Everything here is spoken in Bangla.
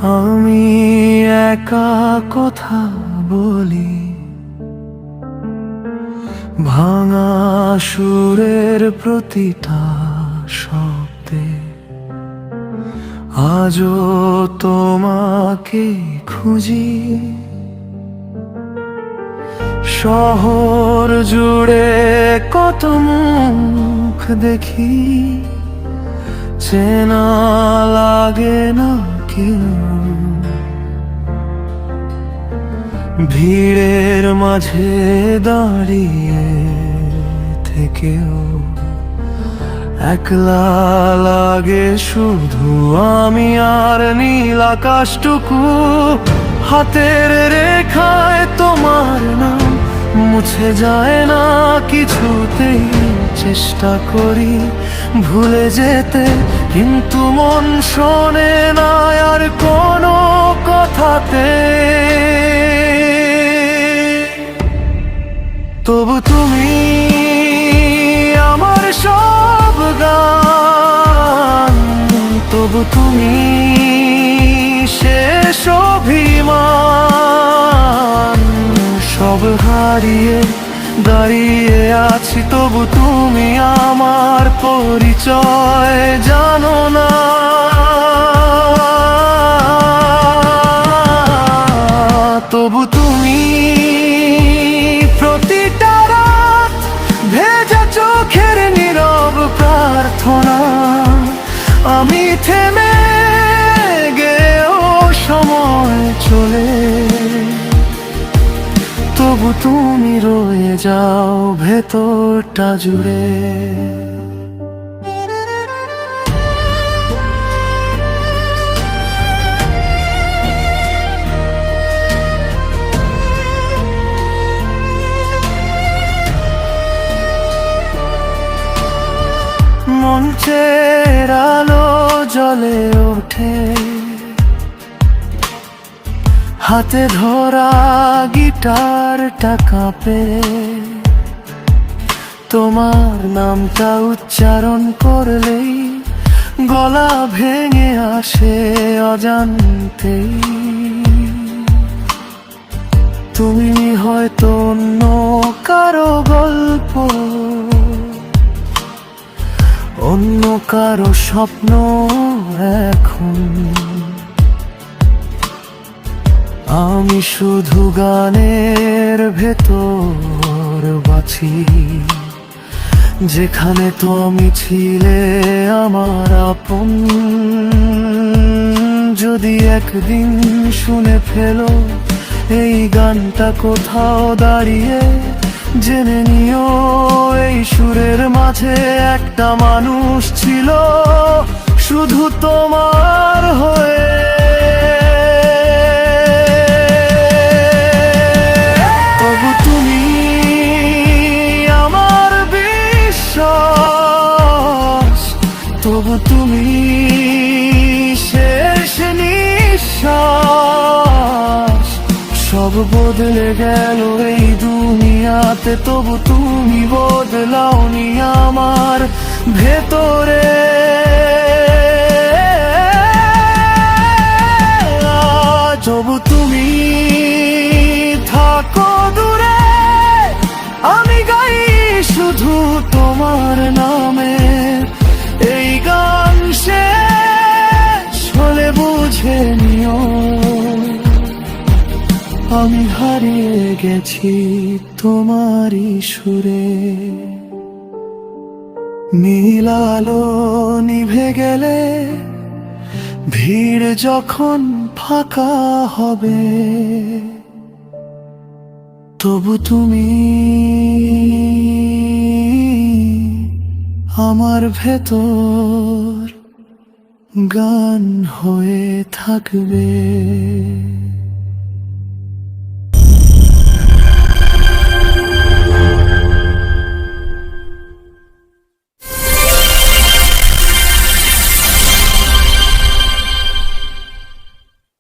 আমি একা কথা বলি, ভাঙা সুরের প্রতিটা শব্দে আজও তোমাকে খুঁজি। শহর জুড়ে কত মুখ দেখি, চেনা লাগে না কেউ। ভিড়ের মাঝে দাঁড়িয়ে থেকেও একলা লাগে শুধু আমি আর নীল আকাশটুকু। হাতের রেখায় তোমার নাম মুছে যায় না কিছুতেই। চেষ্টা করি ভুলে যেতে, কিন্তু মন শোনে না আর কোনো কথাতে। তবু তুমি আমার সব গান, তবু তুমি শেষ অভিমান। সব হারিয়ে দাঁড়িয়ে আছি, তবু তুমি আমার পরিচয় জানো না। তবু তুমি প্রতিটা রাত ভেজা চোখের নীরব প্রার্থনা। আমি থেমে গেও সময় চলে, তবু তুমি রয়ে যাও ভেতরটা জুড়ে। মঞ্চের আলো জ্বলে ওঠে, হাতে ধরা গিটারটা কাঁপে। তোমার নামটা উচ্চারণ করলেই গলা ভেঙে আসে অজান্তেই। তুমি হয়তো অন্য কারো গল্প, অন্য কারো স্বপ্ন এখন। আমি শুধু গানের ভেতর বাঁচি, যেখানে তুমি ছিলে আমার আপন। যদি একদিন শুনে ফেলো এই গানটা কোথাও দাঁড়িয়ে, জেনে নিও এই সুরের মাঝে একটা মানুষ ছিল শুধু তোমার হয়ে। তবু তুমি আমার বিশ্বাস, তবু তুমি শেষ নিঃশ্বাস। সব বদলে গেল এই দুনিয়াতে, তবু তুমি বদলাওনি আমার ভেতরে। তবু তুমি থাকো দূরে, আমি গাই শুধু তোমার নামে। এই গান শেষ হলে বুঝে নিও আমি হারিয়ে গেছি তোমারই সুরে। নীল আলো নিভে গেলে, ভিড় যখন ফাঁকা হবে, তবু তুমি আমার ভেতর গান হয়ে থাকবে।